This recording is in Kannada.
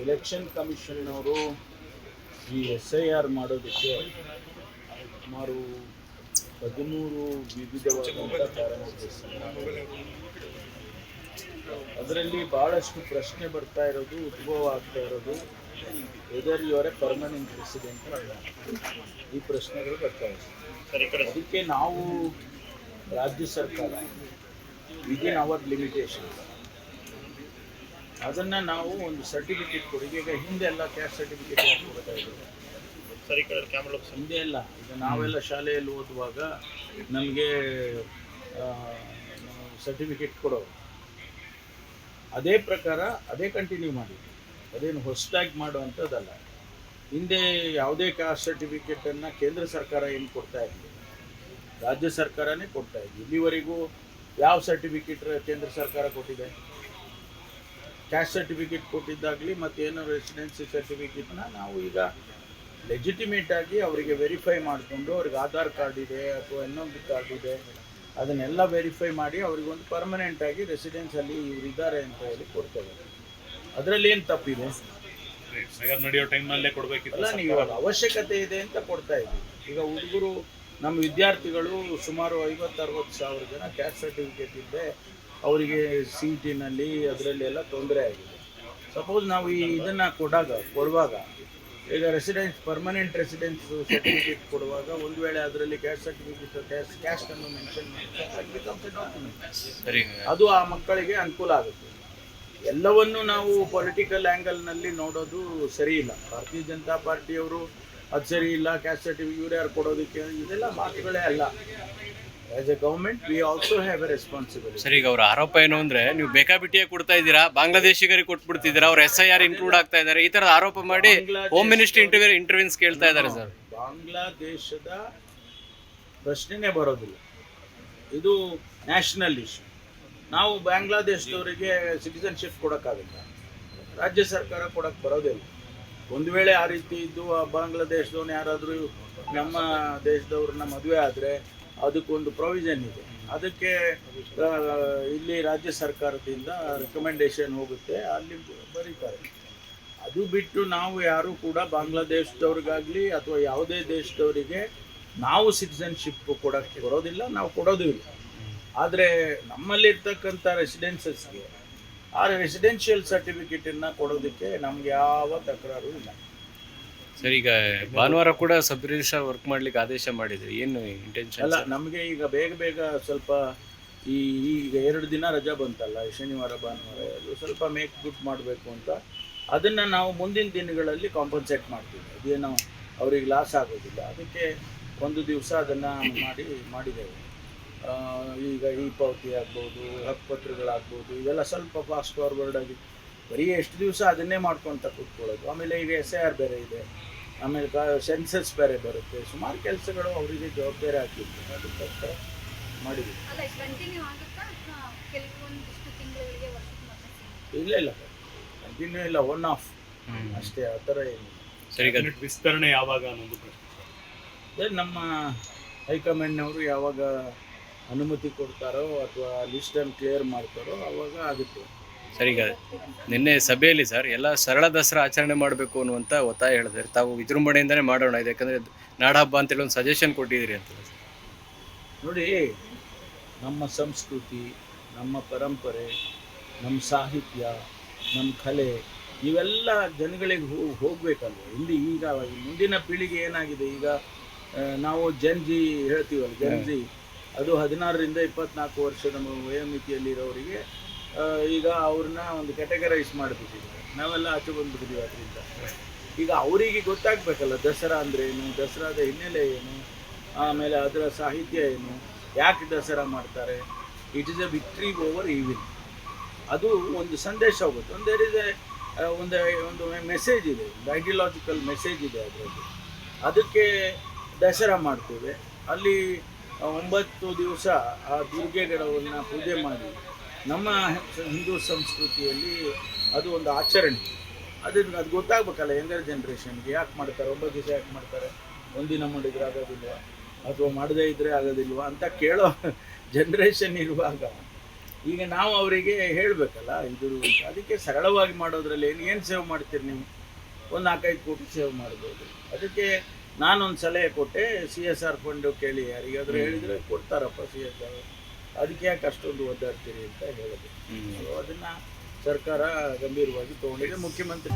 ಎಲೆಕ್ಷನ್ ಕಮಿಷನ್ನವರು ಈ SIR ಮಾಡೋದಕ್ಕೆ ಸುಮಾರು 13 ವಿವಿಧವಾದಂಥ ಪ್ಯಾರಾಮೀಟರ್ಸ್, ಅದರಲ್ಲಿ ಭಾಳಷ್ಟು ಪ್ರಶ್ನೆ ಬರ್ತಾ ಇರೋದು, ಉದ್ಭವ ಆಗ್ತಾ ಇರೋದು, whether you are a permanent resident ಅಲ್ಲ, ಈ ಪ್ರಶ್ನೆಗಳು ಬರ್ತಾ ಇದೆ. ಅದಕ್ಕೆ ನಾವು ರಾಜ್ಯ ಸರ್ಕಾರ ವಿದಿನ್ ಅವರ್ ಲಿಮಿಟೇಷನ್ಸ್ ಅದನ್ನು ನಾವು ಒಂದು ಸರ್ಟಿಫಿಕೇಟ್ ಕೊಡಿ. ಈಗ ಹಿಂದೆ ಎಲ್ಲ ಕ್ಯಾಸ್ಟ್ ಸರ್ಟಿಫಿಕೇಟ್ ಕೊಡ್ತಾ ಇದ್ದೀವಿ, ಹಿಂದೆ ಎಲ್ಲ. ಈಗ ನಾವೆಲ್ಲ ಶಾಲೆಯಲ್ಲಿ ಓದುವಾಗ ನಮಗೆ ಸರ್ಟಿಫಿಕೇಟ್ ಕೊಡೋರು, ಅದೇ ಪ್ರಕಾರ ಅದೇ ಕಂಟಿನ್ಯೂ ಮಾಡಿ, ಅದೇನು ಹೊಸದಾಗಿ ಮಾಡುವಂಥದ್ದಲ್ಲ. ಹಿಂದೆ ಯಾವುದೇ ಕಾಸ್ಟ್ ಸರ್ಟಿಫಿಕೇಟನ್ನು ಕೇಂದ್ರ ಸರ್ಕಾರ ಏನು ಕೊಡ್ತಾ ಇರಲಿಲ್ಲ, ರಾಜ್ಯ ಸರ್ಕಾರನೇ ಕೊಡ್ತಾ ಇದ್ವಿ. ಇಲ್ಲಿವರೆಗೂ ಯಾವ ಸರ್ಟಿಫಿಕೇಟ್ ಕೇಂದ್ರ ಸರ್ಕಾರ ಕೊಟ್ಟಿದೆ? ಕ್ಯಾಸ್ಟ್ ಸರ್ಟಿಫಿಕೇಟ್ ಕೊಟ್ಟಿದ್ದಾಗಲಿ ಮತ್ತೇನೋ ರೆಸಿಡೆನ್ಸಿ ಸರ್ಟಿಫಿಕೇಟ್ನ ನಾವು ಈಗ ಲೆಜಿಟಿಮೇಟ್ ಆಗಿ ಅವರಿಗೆ ವೆರಿಫೈ ಮಾಡಿಕೊಂಡು, ಅವ್ರಿಗೆ ಆಧಾರ್ ಕಾರ್ಡ್ ಇದೆ ಅಥವಾ ಇನ್ನೊಂದು ಕಾರ್ಡ್ ಇದೆ, ಅದನ್ನೆಲ್ಲ ವೆರಿಫೈ ಮಾಡಿ ಅವರಿಗೊಂದು ಪರ್ಮನೆಂಟಾಗಿ ರೆಸಿಡೆನ್ಸಲ್ಲಿ ಇವರಿದ್ದಾರೆ ಅಂತ ಹೇಳಿ ಕೊಡ್ತೇವೆ. ಅದರಲ್ಲಿ ಏನು ತಪ್ಪಿದೆ? ನಡೆಯೋ ಟೈಮ್ನಲ್ಲೇ ಕೊಡಬೇಕಿಲ್ಲ, ನೀವು ಅವಶ್ಯಕತೆ ಇದೆ ಅಂತ ಕೊಡ್ತಾ ಇದ್ದೀವಿ. ಈಗ ಹುಡುಗರು, ನಮ್ಮ ವಿದ್ಯಾರ್ಥಿಗಳು ಸುಮಾರು 50-60 ಸಾವಿರ ಜನ ಕ್ಯಾಸ್ಟ್ ಸರ್ಟಿಫಿಕೇಟ್ ಇದ್ದೆ ಅವರಿಗೆ CET-ನಲ್ಲಿ ಅದರಲ್ಲಿ ಎಲ್ಲ ತೊಂದರೆ ಆಗಿದೆ. ಸಪೋಸ್ ನಾವು ಇದನ್ನು ಕೊಡುವಾಗ ಈಗ ಪರ್ಮನೆಂಟ್ ರೆಸಿಡೆನ್ಸ್ ಸರ್ಟಿಫಿಕೇಟ್ ಕೊಡುವಾಗ ಒಂದು ವೇಳೆ ಅದರಲ್ಲಿ ಕ್ಯಾಸ್ಟ್ ಸರ್ಟಿಫಿಕೇಟ್ ಕ್ಯಾಸ್ಟನ್ನು ಮೆನ್ಷನ್ ಮಾಡಿ, ಅದು ಆ ಮಕ್ಕಳಿಗೆ ಅನುಕೂಲ ಆಗುತ್ತೆ. ಎಲ್ಲವನ್ನೂ ನಾವು ಪೊಲಿಟಿಕಲ್ ಆ್ಯಂಗಲ್ನಲ್ಲಿ ನೋಡೋದು ಸರಿ ಇಲ್ಲ. ಭಾರತೀಯ ಜನತಾ ಪಾರ್ಟಿಯವರು ಅದು ಸರಿ ಇಲ್ಲ, ಕ್ಯಾಸ್ಟ್ ಸರ್ಟಿಫಿಕೇಟ್ ಇವ್ರು ಯಾರು ಕೊಡೋದಕ್ಕೆ, ಇದೆಲ್ಲ ಮಾತುಗಳೇ ಅಲ್ಲ. As A government we also have A responsibility. Sir, ಈಗ ಅವ್ರ ಆರೋಪ ಏನು ಅಂದ್ರೆ, ನೀವು ಬೇಕಾಬಿಟ್ಟಿಯೇ ಕೊಡ್ತಾ ಇದ್ದೀರಾ, ಬಾಂಗ್ಲಾದೇಶಿಗರಿಗೆ ಕೊಟ್ಬಿಡ್ತಿದ್ದೀರಾ, ಅವ್ರ SIR ಇನ್ಕ್ಲೂಡ್ ಆಗ್ತಾ ಇದ್ದಾರೆ, ಈ ತರದ ಆರೋಪ ಮಾಡಿ ಹೋಮ್ ಮಿನಿಸ್ಟ್ರಿ ಇಂಟರ್ವ್ಯೂನ್ಸ್ ಕೇಳ್ತಾ ಇದ್ದಾರೆ ಸರ್. ಬಾಂಗ್ಲಾದೇಶದ ಪ್ರಶ್ನೆನೇ ಬರೋದಿಲ್ಲ, ಇದು ನ್ಯಾಷನಲ್ ಇಶ್ಯೂ. ನಾವು ಬಾಂಗ್ಲಾದೇಶದವರಿಗೆ ಸಿಟಿಸನ್ಶಿಪ್ ಕೊಡೋಕ್ಕಾಗಲ್ಲ, ರಾಜ್ಯ ಸರ್ಕಾರ ಕೊಡೋಕ್ಕೆ ಬರೋದಿಲ್ಲ. ಒಂದು ವೇಳೆ ಆ ರೀತಿ ಇದ್ದು ಆ ಬಾಂಗ್ಲಾದೇಶದವನು ಯಾರಾದರೂ ನಮ್ಮ ದೇಶದವ್ರನ್ನ ಮದುವೆ ಆದರೆ ಅದಕ್ಕೊಂದು ಪ್ರೊವಿಷನ್ ಇದೆ, ಅದಕ್ಕೆ ಇಲ್ಲಿ ರಾಜ್ಯ ಸರ್ಕಾರದಿಂದ ರೆಕಮೆಂಡೇಶನ್ ಹೋಗುತ್ತೆ, ಅಲ್ಲಿ ಬರೀತಾರೆ. ಅದು ಬಿಟ್ಟು ನಾವು ಯಾರೂ ಕೂಡ ಬಾಂಗ್ಲಾದೇಶದವ್ರಿಗಾಗಲಿ ಅಥವಾ ಯಾವುದೇ ದೇಶದವರಿಗೆ ನಾವು ಸಿಟಿಸನ್ಶಿಪ್ ಕೊಡೋಕ್ಕೆ ಬರೋದಿಲ್ಲ, ನಾವು ಕೊಡೋದು ಇಲ್ಲ. ಆದರೆ ನಮ್ಮಲ್ಲಿರ್ತಕ್ಕಂಥ ರೆಸಿಡೆನ್ಸಸ್ಗೆ ಆ ರೆಸಿಡೆನ್ಷಿಯಲ್ ಸರ್ಟಿಫಿಕೇಟನ್ನು ಕೊಡೋದಕ್ಕೆ ನಮ್ಗೆ ಯಾವ ತಕರಾರು ಇಲ್ಲ. ಸರ್, ಈಗ ಭಾನುವಾರ ಕೂಡ ಸಬ್ ರಿಜಿಸ್ಟ್ರಾರ್ ವರ್ಕ್ ಮಾಡ್ಲಿಕ್ಕೆ ಆದೇಶ ಮಾಡಿದ್ರಿ, ಏನು ಇಂಟೆನ್ಷನ್? ಅಲ್ಲ, ನಮಗೆ ಈಗ ಬೇಗ ಸ್ವಲ್ಪ ಈಗ 2 ದಿನ ರಜಾ ಬಂತಲ್ಲ, ಶನಿವಾರ ಭಾನುವಾರ, ಅದು ಸ್ವಲ್ಪ ಮೇಕ್ ಗುಡ್ ಮಾಡಬೇಕು ಅಂತ ಅದನ್ನು ನಾವು ಮುಂದಿನ ದಿನಗಳಲ್ಲಿ ಕಾಂಪನ್ಸೇಟ್ ಮಾಡ್ತೀವಿ. ಅದೇನೋ ಅವ್ರಿಗೆ ಲಾಸ್ ಆಗೋದಿಲ್ಲ, ಅದಕ್ಕೆ ಒಂದು ದಿವಸ ಅದನ್ನು ಮಾಡಿದ್ದೇವೆ. ಈಗ ಪಾವತಿ ಆಗ್ಬೋದು, ಹಕ್ಕುಪತ್ರಗಳಾಗ್ಬೋದು, ಇವೆಲ್ಲ ಸ್ವಲ್ಪ ಫಾಸ್ಟ್ ಫಾರ್ವರ್ಡ್ ಆಗಿ ಬರೀ ಎಷ್ಟು ದಿವಸ ಅದನ್ನೇ ಮಾಡ್ಕೊತ ಕೂತ್ಕೊಳ್ಳೋದು. ಆಮೇಲೆ ಈಗ SIR ಬೇರೆ ಇದೆ, ಆಮೇಲೆ ಸೆನ್ಸಸ್ ಬೇರೆ ಬರುತ್ತೆ, ಸುಮಾರು ಕೆಲಸಗಳು ಅವರಿಗೆ ಜವಾಬ್ದಾರಿ ಹಾಕಿತ್ತು, ಅದಕ್ಕೋಸ್ಕರ ಮಾಡಿದ್ವಿ. ಇಲ್ಲ ಕಂಟಿನ್ಯೂ ಇಲ್ಲ, ಒನ್ ಆಫ್ ಅಷ್ಟೇ, ಆ ಥರ ಏನಿಲ್ಲ. ಸರಿ, ವಿಸ್ತರಣೆ ಯಾವಾಗ ಅನ್ನೋದು ಅದೇ ನಮ್ಮ ಹೈಕಮಾಂಡ್ನವರು ಯಾವಾಗ ಅನುಮತಿ ಕೊಡ್ತಾರೋ ಅಥವಾ ಲಿಸ್ಟನ್ನು ಕ್ಲಿಯರ್ ಮಾಡ್ತಾರೋ ಆವಾಗ ಆಗುತ್ತೆ. ಸರ್, ಈಗ ನಿನ್ನೆ ಸಭೆಯಲ್ಲಿ ಸರ್ ಎಲ್ಲ ಸರಳ ದಸರಾ ಆಚರಣೆ ಮಾಡಬೇಕು ಅನ್ನುವಂಥ ಒತ್ತಾಯ ಹೇಳಿದ್ರೆ, ತಾವು ವಿಜೃಂಭಣೆಯಿಂದನೇ ಮಾಡೋಣ ಇದು, ಯಾಕಂದರೆ ನಾಡಹಬ್ಬ ಅಂತೇಳಿ ಒಂದು ಸಜೆಷನ್ ಕೊಟ್ಟಿದ್ದೀರಿ ಅಂತ. ನೋಡಿ, ನಮ್ಮ ಸಂಸ್ಕೃತಿ, ನಮ್ಮ ಪರಂಪರೆ, ನಮ್ಮ ಸಾಹಿತ್ಯ, ನಮ್ಮ ಕಲೆ ಇವೆಲ್ಲ ಜನಗಳಿಗೆ ಹೋಗಬೇಕಲ್ವ. ಈಗ ಮುಂದಿನ ಪೀಳಿಗೆ ಏನಾಗಿದೆ, ಈಗ ನಾವು ಜನ್ಜಿ ಹೇಳ್ತೀವಲ್ಲ, ಜನ್ಜಿ ಅದು 16ರಿಂದ 24 ವರ್ಷದ ವಯೋಮಿತಿಯಲ್ಲಿರೋರಿಗೆ ಈಗ ಅವ್ರನ್ನ ಒಂದು ಕ್ಯಾಟಗರೈಸ್ ಮಾಡಿಬಿಟ್ಟಿದ್ದಾರೆ, ನಾವೆಲ್ಲ ಆಚೆ ಬಂದುಬಿಟ್ಟಿದ್ದೀವಿ ಅದರಿಂದ. ಈಗ ಅವರಿಗೆ ಗೊತ್ತಾಗಬೇಕಲ್ಲ ದಸರಾ ಅಂದರೆ ಏನು, ದಸರಾದ ಹಿನ್ನೆಲೆ ಏನು, ಆಮೇಲೆ ಅದರ ಸಾಹಿತ್ಯ ಏನು, ಯಾಕೆ ದಸರಾ ಮಾಡ್ತಾರೆ. It is A victory over evil, ಅದು ಒಂದು ಸಂದೇಶ ಹೋಗುತ್ತೆ. ಒಂದು ಮೆಸೇಜ್ ಇದೆ, ಐಡಿಯಾಲಜಿಕಲ್ ಮೆಸೇಜ್ ಇದೆ ಅದರಲ್ಲಿ. ಅದಕ್ಕೆ ದಸರಾ ಮಾಡ್ತೇವೆ. ಅಲ್ಲಿ 9 ದಿವಸ ಆ ದುರ್ಗೆಗಳನ್ನು ಪೂಜೆ ಮಾಡಿ, ನಮ್ಮ ಹಿಂದೂ ಸಂಸ್ಕೃತಿಯಲ್ಲಿ ಅದು ಒಂದು ಆಚರಣೆ. ಅದು ಗೊತ್ತಾಗಬೇಕಲ್ಲ ಯಂಗರ್ ಜನ್ರೇಷನ್ಗೆ, ಯಾಕೆ ಮಾಡ್ತಾರೆ, 9 ದಿವಸ ಯಾಕೆ ಮಾಡ್ತಾರೆ, ಒಂದಿನ ಮಾಡಿದರೆ ಆಗೋದಿಲ್ವ ಅಥವಾ ಮಾಡದೇ ಇದ್ದರೆ ಆಗೋದಿಲ್ವ ಅಂತ ಕೇಳೋ ಜನ್ರೇಷನ್ ಇರುವಾಗ ಈಗ ನಾವು ಅವರಿಗೆ ಹೇಳಬೇಕಲ್ಲ ಇದು ಅದಕ್ಕೆ ಸರಳವಾಗಿ ಮಾಡೋದ್ರಲ್ಲಿ ಏನು ಸೇವ್ ಮಾಡ್ತೀರಿ ನೀವು? ಒಂದು 4-5 ಕೋಟಿ ಸೇವ್ ಮಾಡ್ಬೋದು. ಅದಕ್ಕೆ ನಾನೊಂದು ಸಲಹೆ ಕೊಟ್ಟೆ, CSR ಫಂಡು ಕೇಳಿ ಯಾರಿಗಾದರೂ ಹೇಳಿದರೆ ಕೊಡ್ತಾರಪ್ಪ CSR, ಅದಕ್ಕೆ ಯಾಕೆ ಅಷ್ಟೊಂದು ಒದ್ದಾಡ್ತೀರಿ ಅಂತ ಹೇಳಿದೆ. ಅದನ್ನು ಸರ್ಕಾರ ಗಂಭೀರವಾಗಿ ತೊಗೊಂಡಿದೆ. ಮುಖ್ಯಮಂತ್ರಿ